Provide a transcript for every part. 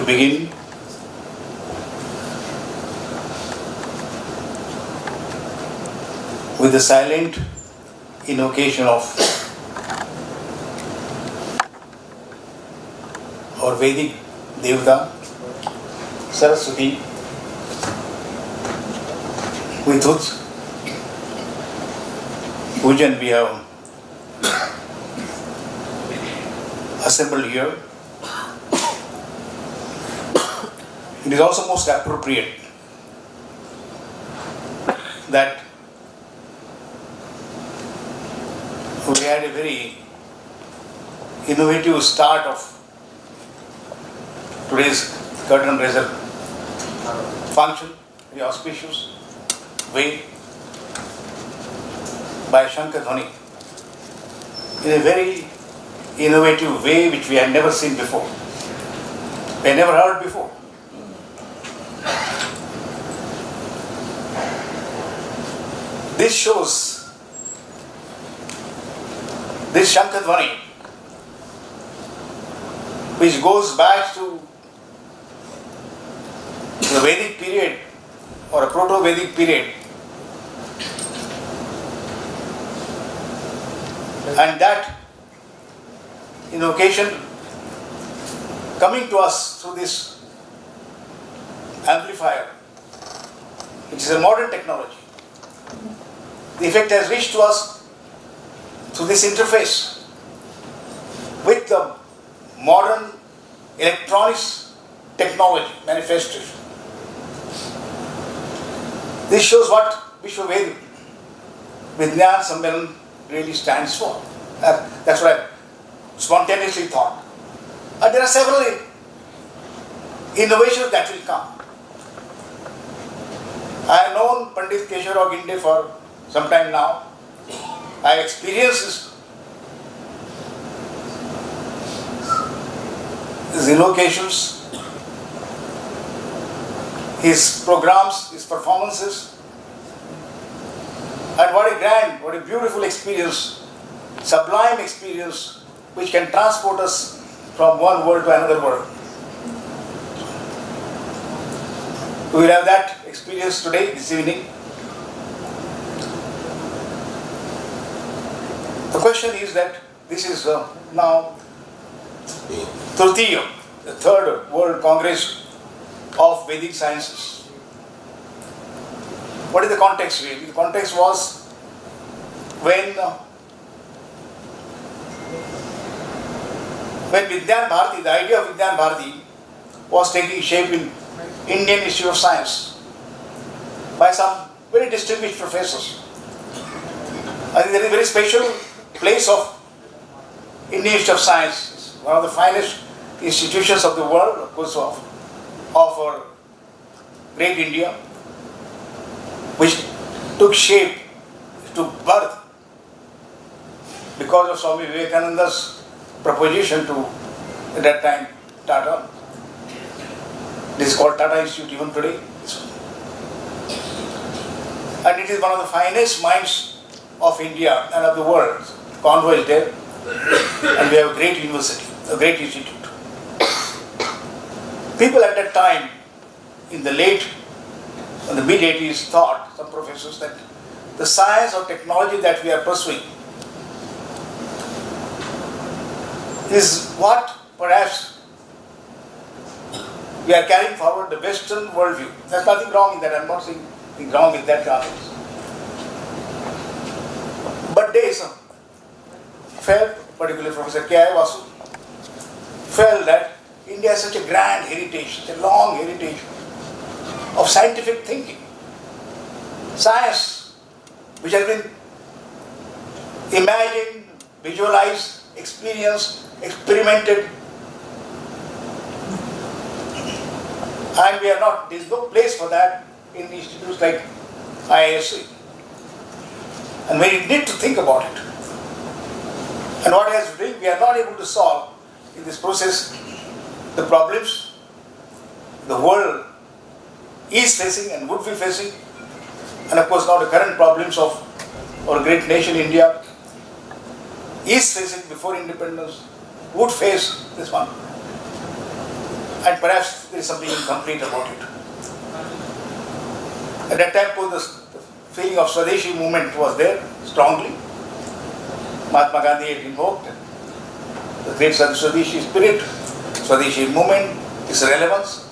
begin, with the silent invocation of our Vedic Devata, Saraswati, with whose pujan we have assembled here. It is also most appropriate that we had a very innovative start of today's curtain raiser function, very auspicious way by Shankadhwani, in a very innovative way which we had never seen before, we had never heard before. This shows, this Shankadhwani, which goes back to the Vedic period or a proto-Vedic period, and that invocation coming to us through this amplifier, which is a modern technology. The effect has reached to us through this interface with the modern electronics technology manifestation. This shows what Vijnana Sammelanam really stands for. That's what I spontaneously thought. And there are several innovations that will come. I have known Pandit Keshav Ginde for some time now. I have experienced his invocations, his programs, his performances. And what a grand, what a beautiful experience, sublime experience, which can transport us from one world to another world. We will have that experience today, this evening. The question is that this is now Tritiya, the third World Congress of Vedic Sciences. What is the context really? The context was when Vijnana Bharati, the idea of Vijnana Bharati was taking shape in Indian Institute of Science by some very distinguished professors. I think there is a very special place of Indian Institute of Science. It's one of the finest institutions of the world, of course, of our great India, which took shape, took birth because of Swami Vivekananda's proposition to, at that time, Tata. This is called Tata Institute even today. And it is one of the finest minds of India and of the world. Convoy is there, and we have a great university, a great institute. People at that time, in the mid-80s, thought, some professors, that the science or technology that we are pursuing is what perhaps we are carrying forward the Western worldview. There's nothing wrong in that. I'm not saying anything wrong with that context. But they felt, particularly Professor K.I. Vasu, felt that India has such a grand heritage, such a long heritage of scientific thinking. Science, which has been imagined, visualized, experienced, experimented, and we are not, there is no place for that in institutes like IISc. And we need to think about it. And what has been, we are not able to solve in this process the problems the world is facing and would be facing, and of course now the current problems of our great nation India is facing before independence, would face this one. and perhaps there is something incomplete about it. At that time, the feeling of Swadeshi movement was there strongly. Mahatma Gandhi had invoked the great Swadeshi spirit, Swadeshi movement, its relevance,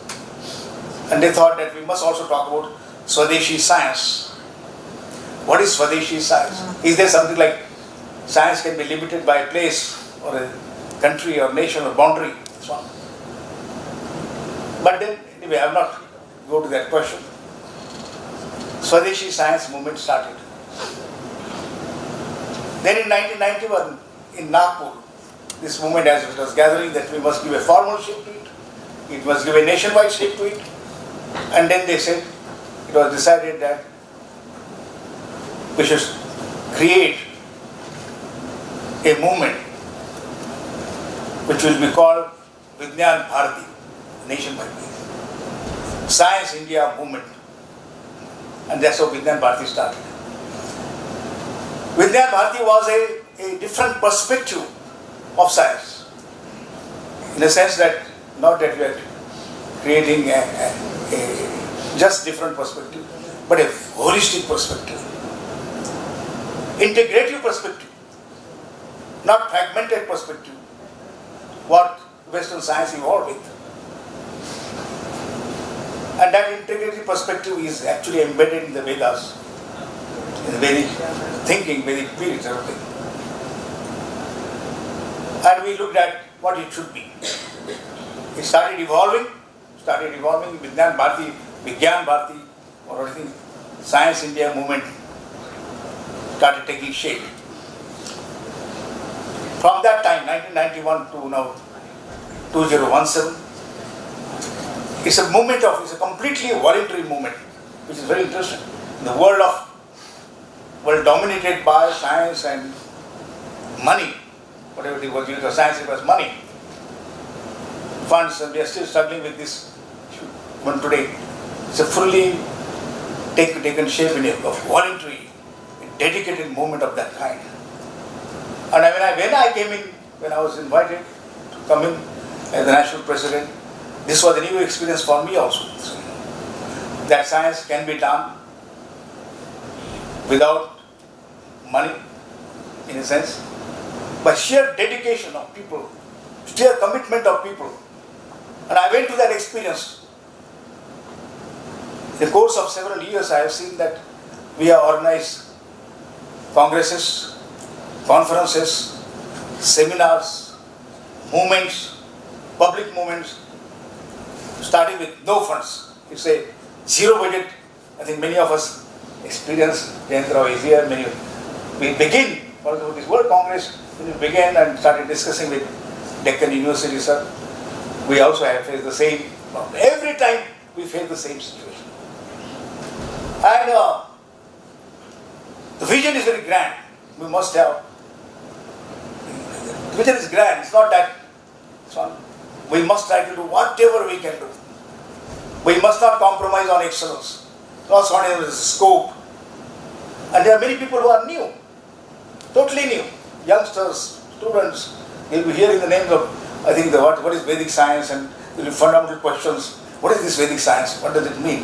and they thought that we must also talk about Swadeshi science. What is Swadeshi science? Is there something like science can be limited by a place or a country or nation or boundary? So on. But then, anyway, I will not go to that question. Swadeshi science movement started. Then in 1991, in Nagpur, this movement, as it was gathering, that we must give a formal shape to it, it must give a nationwide shape to it, and then they said, it was decided that we should create a movement which will be called Vijnana Bharati, nationwide. Science India movement. And that's how Vijnana Bharati started. Vijnana Bharati was a different perspective of science. In a sense that, not that we are creating a just different perspective, but a holistic perspective. Integrative perspective, not fragmented perspective, what Western science evolved with. And that integrative perspective is actually embedded in the Vedas, in the Vedic thinking, Vedic spirit, everything. And we looked at what it should be. It started evolving, Vijnana Bharati, Vigyan Bharati, or everything, Science India movement started taking shape. From that time, 1991 to now 2017, it's a movement it's a completely voluntary movement, which is very interesting. In the world dominated by science and money, whatever it was used for science, it was money. Funds, and we are still struggling with this one today. It's a fully taken shape in a voluntary, dedicated movement of that kind. And when I came in, when I was invited to come in as the national president, this was a new experience for me also. That science can be done without money, in a sense, by sheer dedication of people, sheer commitment of people. And I went to that experience. In the course of several years, I have seen that we have organized congresses, conferences, seminars, movements, public movements, starting with no funds. It's a zero budget. I think many of us experience. Jayantara is here. We begin for this World Congress. We began and started discussing with Deccan University, sir. We also have faced the same problem. Every time we face the same situation. And the vision is very grand. We must have. The vision is grand. It's not that. We must try to do whatever we can do. We must not compromise on excellence. Not on the scope. And there are many people who are new. Totally new. Youngsters, students. You'll be hearing the names of, I think, what is Vedic science, and there will be fundamental questions. What is this Vedic science? What does it mean?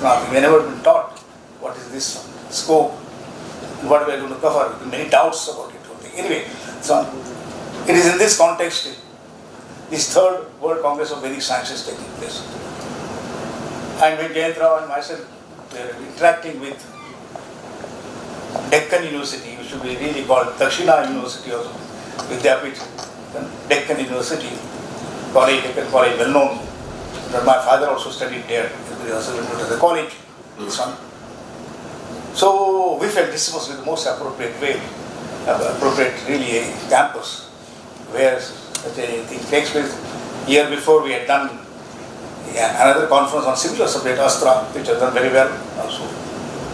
We have never been taught. What is this scope? What we are going to cover? Many doubts about it. Anyway, so it is in this context this third World Congress of Vedic Science is taking place. And when Jayantara and myself were interacting with Deccan University, which should be really called Dakshina University also, Vidyapit, Deccan University, college, Deccan College, well known. My father also studied there. He also went to the college. So we felt this was the most appropriate way, appropriate really a campus where such a thing takes place. Year before we had done another conference on similar subject, Astra, which has done very well also.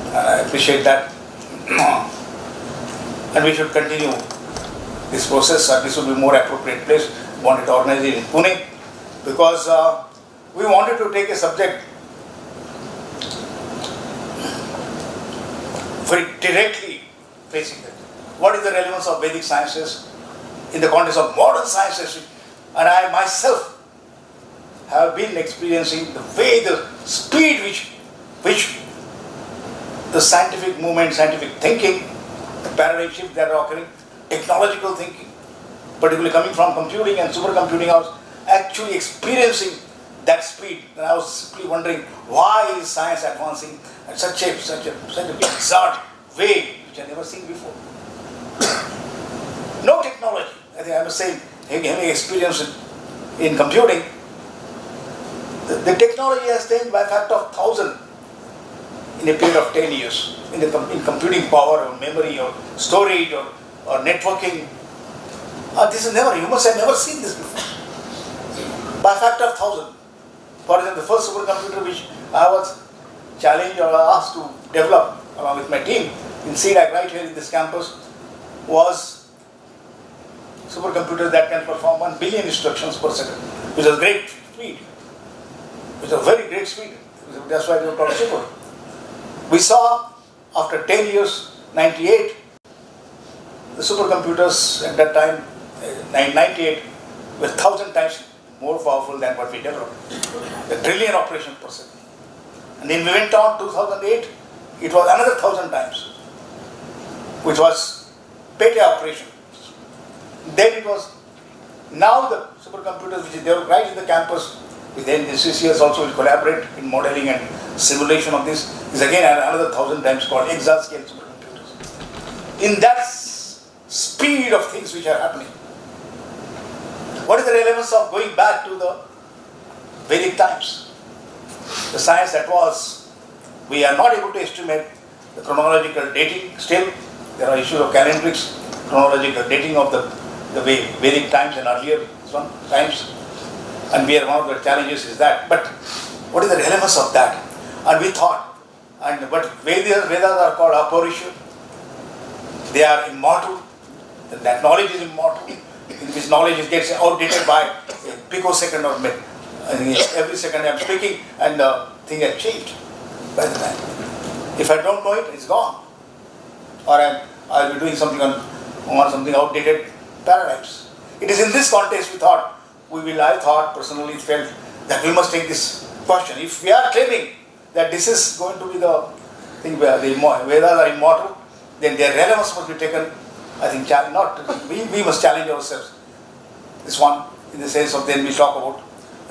And I appreciate that. And we should continue this process. This will be more appropriate place. We wanted to organize it in Pune because we wanted to take a subject very directly facing it. What is the relevance of Vedic sciences in the context of modern sciences? And I myself have been experiencing the way, the speed which the scientific movement, scientific thinking, the paradigm shift that are occurring, technological thinking, particularly coming from computing and supercomputing, I was actually experiencing that speed. And I was simply wondering, why is science advancing at such a bizarre way which I never seen before? No technology. I think I must say, having experience in computing, the technology has changed by a factor of 1,000 in a period of 10 years. In computing power or memory or storage or networking. This is never, you must have never seen this before. By a factor of 1,000. For example, the first supercomputer which I was challenged or asked to develop along with my team in CDAC right here in this campus was supercomputer that can perform 1 billion instructions per second, which is great speed. Which is a very great speed. That's why they were called super. We saw after 10 years, 98, the supercomputers at that time, 98, were 1,000 times more powerful than what we developed. A trillion operations per second. And then we went on 2008, it was another 1,000 times, which was petty operation. Then it was, now the supercomputers which is developed right in the campus, then the CCS also will collaborate in modeling and simulation of this, is again another 1,000 times called exascale supercomputers. In that speed of things which are happening, what is the relevance of going back to the Vedic times? The science that was, we are not able to estimate the chronological dating still. There are issues of calendrics, chronological dating of the Vedic times and earlier times. And we are one of the challenges is that. But what is the relevance of that? And we thought, but Vedas are called apaurisha. They are immortal. That knowledge is immortal. In which knowledge gets outdated by a picosecond or minute. Every second I am speaking and the thing has changed by the time. If I don't know it, it's gone. Or I'll be doing something on something outdated paradigms. It is in this context we thought, I thought personally felt that we must take this question. If we are claiming that this is going to be the thing where the Vedas are immortal, then their relevance must be taken. I think we must challenge ourselves. This one, in the sense of then we talk about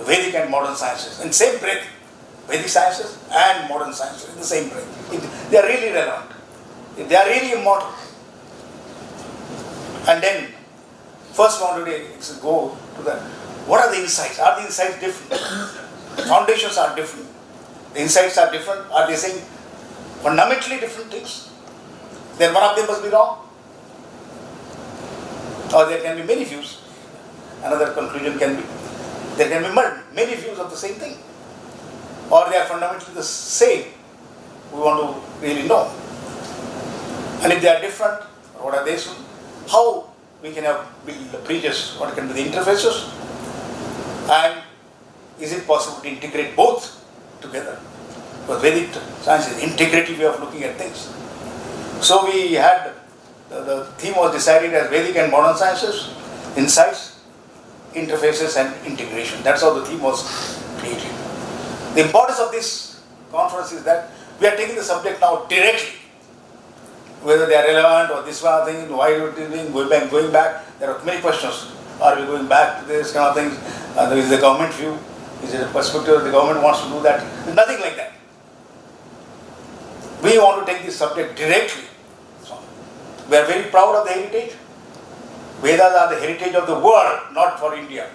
Vedic and modern sciences. In the same breath, Vedic sciences and modern sciences in the same breath. They are really relevant. They are really immortal. And then, first we want to go to the, what are the insights? Are the insights different? Foundations are different. The insights are different. Are they saying fundamentally different things? Then one of them must be wrong. Or there can be many views. Another conclusion can be, there can be many views of the same thing. Or they are fundamentally the same. We want to really know. And if they are different, what are they? How we can have build the bridges, what can be the interfaces? And is it possible to integrate both together? Because Vedic science is an integrative way of looking at things. So we had, the theme was decided as Vedic and modern sciences, insights, interfaces and integration. That's how the theme was created. The importance of this conference is that we are taking the subject now directly. Whether they are relevant or this kind of thing, why are we doing, going back, there are many questions. Are we going back to this kind of thing? Is the government view? Is it a perspective the government wants to do that? Nothing like that. We want to take this subject directly. So, we are very proud of the heritage. Vedas are the heritage of the world, not for India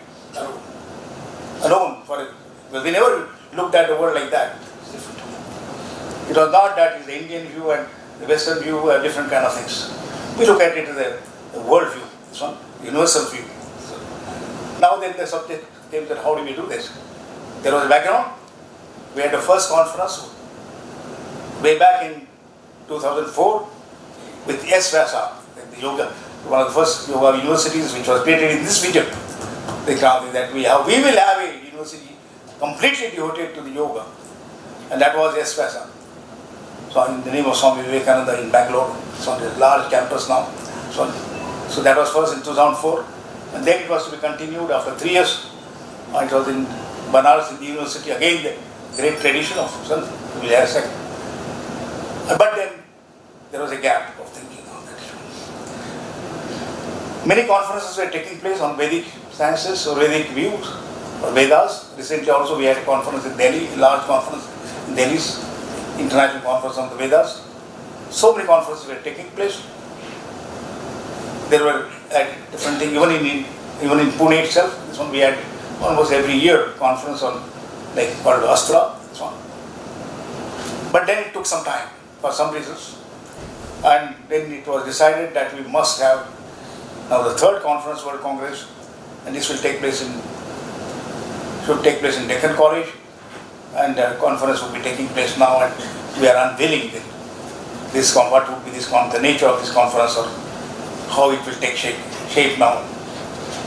alone. Because we never looked at the world like that. It's different. It was not that it's the Indian view and the Western view are different kind of things. We look at it as the world view, this one, universal view. So, now then the subject came that how do we do this? There was a background. We had the first conference way back in 2004 with Viswa, the yoga, one of the first yoga universities which was created in this region. That we will have a university completely devoted to the yoga, and that was Viswa. So in the name of Swami Vivekananda in Bangalore, so on a large campus now. So that was first in 2004, and then it was to be continued after 3 years. It was in Banaras Hindu University, again the great tradition of Sant Vijay Bhatkar. But then there was a gap of thinking on that issue. Many conferences were taking place on Vedic sciences or Vedic views or Vedas. Recently also we had a conference in Delhi, a large conference in Delhi's International Conference on the Vedas. So many conferences were taking place. There were different things, even in Pune itself. This one we had almost every year conference on, like called Astra, this one. But then it took some time for some reasons, and then it was decided that we must have now the third conference World Congress, and this will should take place in Deccan College, and the conference will be taking place now, and we are unveiling what would be the nature of this conference, or how it will take shape now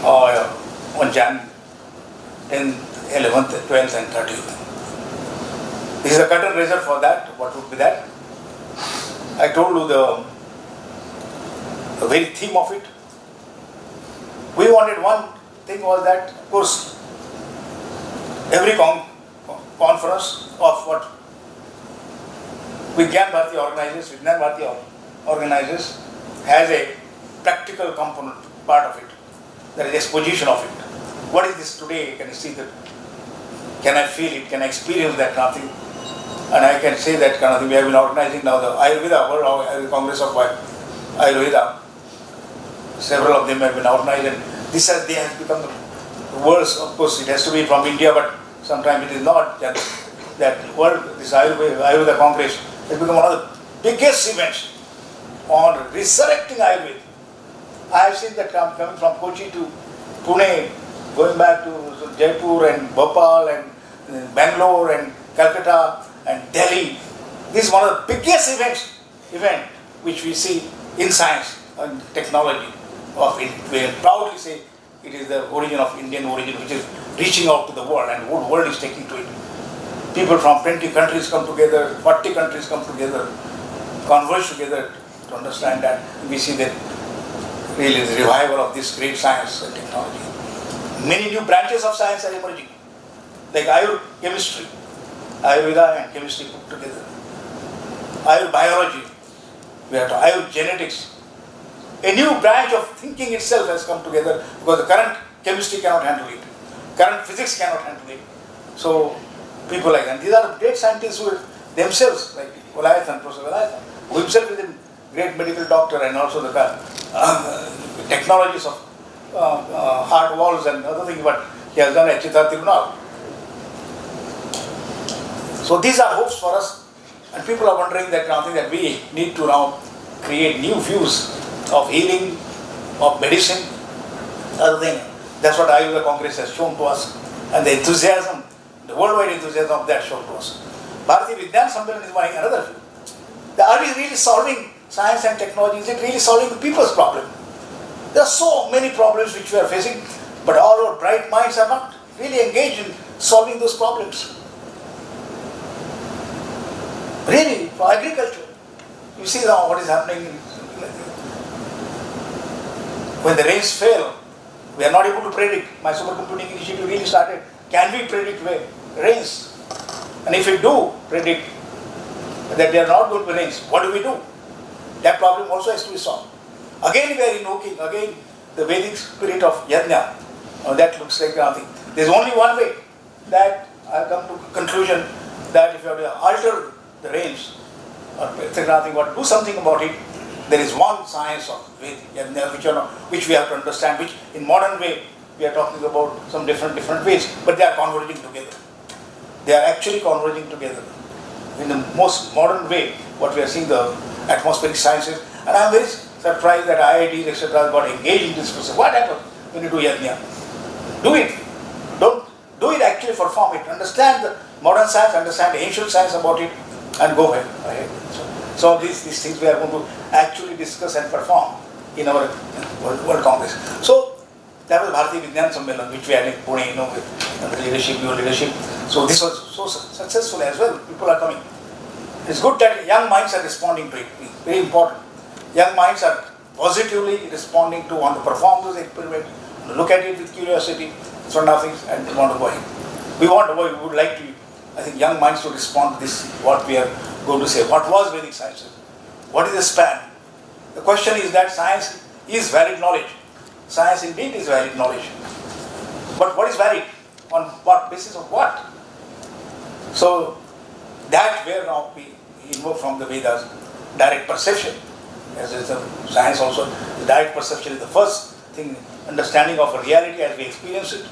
on Jan 10th, 11th, 12th and 13th. This is a curtain raiser for that. What would be that? I told you the very theme of it. We wanted one thing was that, of course, every conference of what Vijnana Bharati organizes has a practical component, part of it. There is exposition of it. What is this today? Can you see that? Can I feel it? Can I experience that kind of thing? And I can say that kind of thing. We have been organizing now the Ayurveda, World Congress of Ayurveda. Several of them have been organized, and they have become the world's, of course it has to be from India, but sometimes it is not. This Ayurveda Congress has become one of the biggest events on resurrecting Ayurveda. I have seen that coming from Kochi to Pune, going back to Jaipur and Bhopal and Bangalore and Calcutta and Delhi. This is one of the biggest event which we see in science and technology of it. We proudly say it is the origin of Indian origin, which is reaching out to the world, and the whole world is taking to it. People from 20 countries come together, 40 countries come together, converge together to understand that. We see that really the revival of this great science and technology. Many new branches of science are emerging, like chemistry, Ayurveda and chemistry put together, biology, we have genetics. A new branch of thinking itself has come together because the current chemistry cannot handle it, current physics cannot handle it. So people like that. These are great scientists who themselves, like Professor Velayathan, who himself is a great medical doctor and also the technologies of heart valves and other things, but he has done Achita Tirunal. So these are hopes for us, and people are wondering that we need to now create new views of healing, of medicine, other thing. That's what Ayurveda Congress has shown to us, and the enthusiasm, the worldwide enthusiasm of that shown to us. Bharati Vijnana Sammelanam is another view. Are we really solving science and technology? Is it really solving the people's problem? There are so many problems which we are facing, but all our bright minds are not really engaged in solving those problems. Really, for agriculture, you see now what is happening. When the rains fail, we are not able to predict. My supercomputing initiative really started. Can we predict rains? And if we do predict that they are not going to be rains, what do we do? That problem also has to be solved. Again we are invoking, the Vedic spirit of yajna. That looks like nothing. There is only one way that I have come to conclusion that if you have to alter the rains, or do something about it, there is one science of Vedic which we have to understand, which in modern way we are talking about some different ways, but they are converging together. They are actually converging together. In the most modern way, what we are seeing, the atmospheric sciences, and I am very surprised that IITs, etc. got engaged in this process. What happens when you do yajna? Do it. Don't do it, actually perform it. Understand the modern science, understand the ancient science about it, and go ahead. So these things we are going to actually discuss and perform in our World Congress. So that was Bharati Vijnana Sammelanam, which we had in Pune, with the leadership, your leadership. So this was so successful as well. People are coming. It's good that young minds are responding to it. Very important. Young minds are positively responding to, want to perform those experiments, look at it with curiosity, sort of things, and want to go ahead. We would like to, I think young minds to respond to this, what we are going to say. What was Vedic science? What is the span? The question is that science is valid knowledge. Science indeed is valid knowledge. But what is valid? On what basis of what? So that where now we invoke from the Vedas direct perception. As is the science also, the direct perception is the first thing, understanding of a reality as we experience it.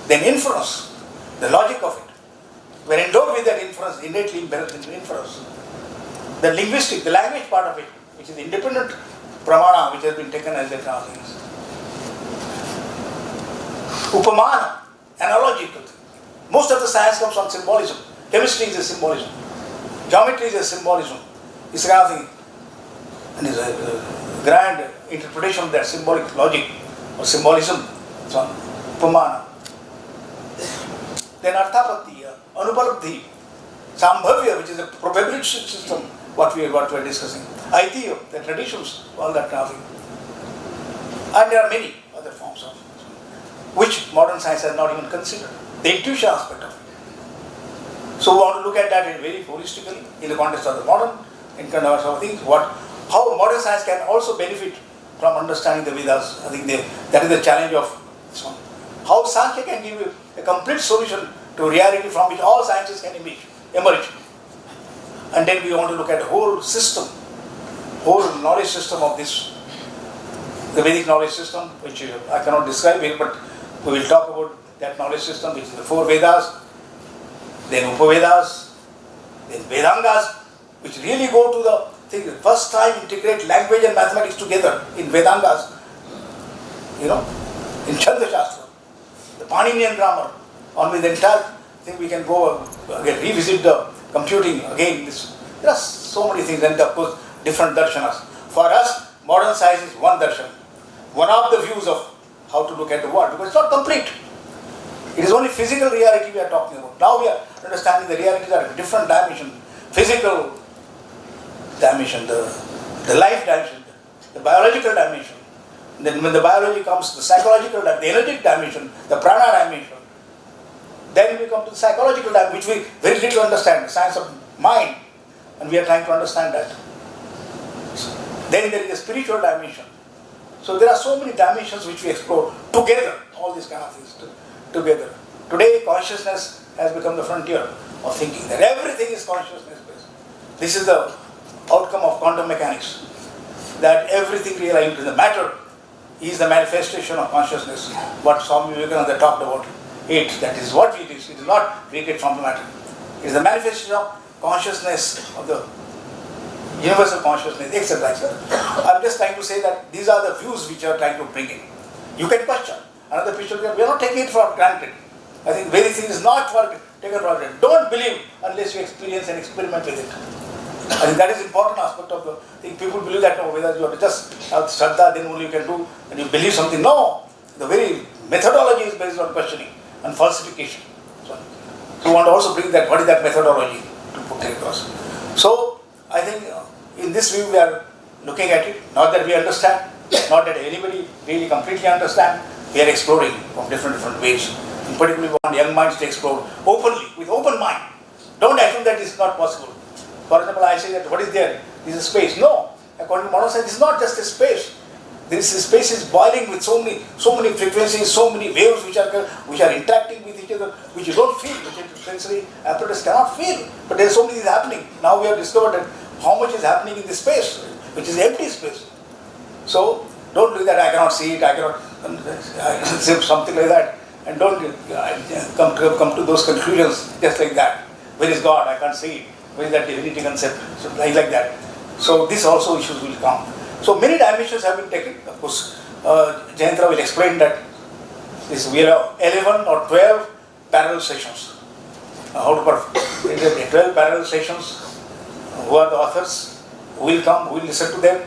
Then inference, the logic of it. We are endowed with that inference, innately inherent in inference. The linguistic, the language part of it, which is independent pramana, which has been taken as the things. Upamana, analogical. Most of the science comes from symbolism. Chemistry is a symbolism. Geometry is a symbolism. It's a kind of thing. And it's a grand interpretation of that symbolic logic or symbolism. So, upamana. Then arthapatti, anupalabdhi, sambhavya, which is a probability system, what we are discussing. Aitiya, the traditions, all that kind of thing. And there are many other forms of which modern science has not even considered. The intuition aspect of it. So we want to look at that very holistically in the context of the modern, in kind of things, how modern science can also benefit from understanding the Vedas. I think that is the challenge of this one. How Sankhya can give you a complete solution to reality from which all sciences can emerge. And then we want to look at the whole system, whole knowledge system of this, the Vedic knowledge system, which I cannot describe here, but we will talk about that knowledge system, which is the 4 Vedas, then Upavedas, then Vedangas, which really go to the thing, first time integrate language and mathematics together in Vedangas, in Chanda Shastra, the Paninian grammar, on with the entire thing we can go again, revisit the computing again. There are so many things, and of course different darshanas. For us, modern science is one darshan, one of the views of how to look at the world, because it's not complete. It is only physical reality we are talking about. Now we are understanding the realities are a different dimension, physical dimension, the life dimension, the biological dimension. Then when the biology comes, the psychological, the energetic dimension, the prana dimension. Then we come to the psychological dimension, which we very little understand, the science of mind, and we are trying to understand that. Then there is a spiritual dimension. So there are so many dimensions which we explore together, all these kind of things together. Today consciousness has become the frontier of thinking, that everything is consciousness based. This is the outcome of quantum mechanics, that everything realized in the matter is the manifestation of consciousness. What Swami Vivekananda talked about it, that is what it is. It is not created from the matter. It is the manifestation of consciousness, of the universal consciousness, etc. etc. I'm just trying to say that these are the views which are trying to bring in. You can question. Another picture, we are not taking it for granted. I think very thing is not taken for granted. Don't believe unless you experience and experiment with it. I think that is important aspect of the thing. People believe that whether you have to just have shraddha, then only you can do, and you believe something. No, the very methodology is based on questioning and falsification. So we want to also bring that, what is that methodology to put it across. So I think in this view we are looking at it, not that we understand, not that anybody really completely understand. We are exploring from different ways. In particular, we want young minds to explore openly, with open mind. Don't assume that this is not possible. For example, I say that what is there? This is space. No. According to modern science, this is not just a space. This space is boiling with so many frequencies, so many waves which are interacting with each other, which you don't feel, which your sensory apparatus cannot feel. But there are so many things happening. Now we have discovered that how much is happening in this space, which is empty space. So don't do that. I cannot see it. I cannot say something like that, and don't come to those conclusions just like that. Where is God? I can't see it. Where is that divinity concept? So like that. So these also issues will come. So many dimensions have been taken. Of course, Jayendra will explain that we have 11 or 12 parallel sessions. How to perform 12 parallel sessions. Who are the authors? Who will come? Who will listen to them?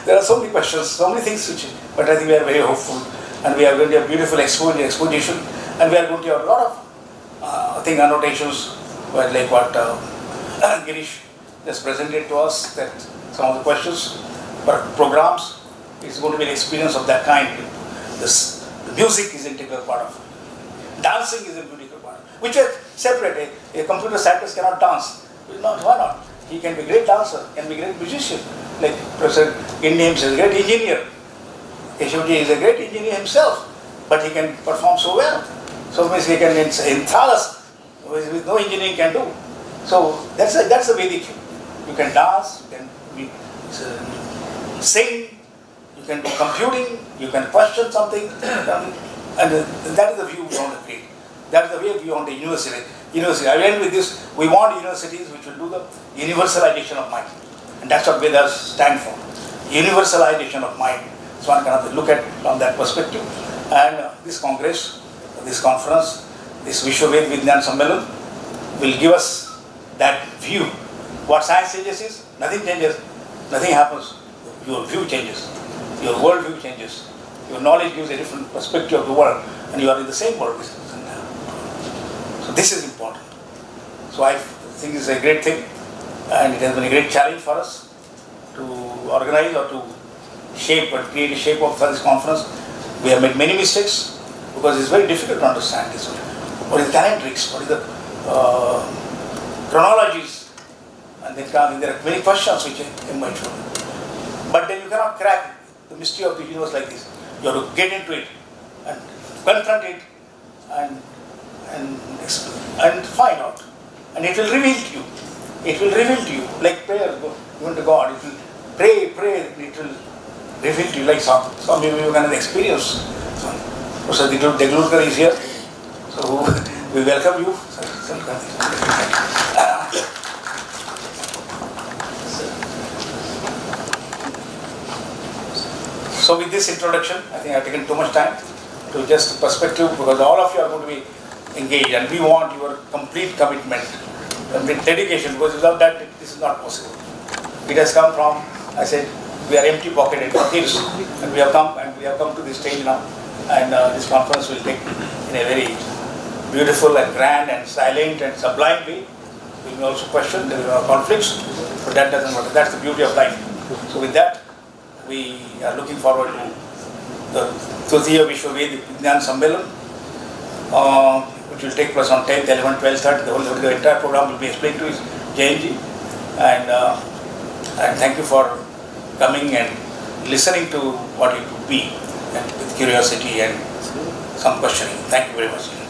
There are so many questions, so many things but I think we are very hopeful, and we are going to have beautiful exposition, and we are going to have a lot of annotations, like what Girish just presented to us, that some of the questions, but programs is going to be an experience of that kind. The music is an integral part of it. Dancing is an integral part. which are separate. A computer scientist cannot dance. Why not? He can be a great dancer, can be a great musician. Like Professor Indian is a great engineer. Keshavji is a great engineer himself, but he can perform so well. So means he can enthrall us with no engineering can do. So that's the Vedic. You can dance, you can sing, you can do computing, you can question something, and that is the view we want to create. That is the way we want the university. I end with this. We want universities which will do the universalization of mind, and that's what Vedas stand for. Universalization of mind. So one can look at from that perspective. And this congress, this conference, this Vijnana Sammelanam will give us that view. What science changes is, nothing changes, nothing happens. Your view changes, your world view changes, your knowledge gives a different perspective of the world, and you are in the same world. So this is important. So I think it's a great thing, and it has been a great challenge for us to organize or to shape or create a shape for this conference. We have made many mistakes because it's very difficult to understand this. What is the calendrics? What is the chronologies? And then there are many questions which emerge from it. But then you cannot crack the mystery of the universe like this. You have to get into it and confront it and find out. And it will reveal to you. It will reveal to you. Like prayer, even to God. It will pray, it will reveal to you. Like some of you can experience. So Deglurkar is here. So we welcome you. So with this introduction, I think I've taken too much time to just perspective, because all of you are going to be engaged and we want your complete commitment, complete dedication, because without that this is not possible. It has come from, I said, we are empty pocketed thieves, and we have come to this stage now, and this conference will take in a very beautiful and grand and silent and sublime way. We may also question, there are conflicts, but that doesn't matter. That's the beauty of life. So with that, we are looking forward to the Tritiya Vijnana Sammelanam, which will take place on 10th, 11th, 12th, 13th. The entire program will be explained to his JNG. And thank you for coming and listening to what it would be, and with curiosity and some questioning. Thank you very much.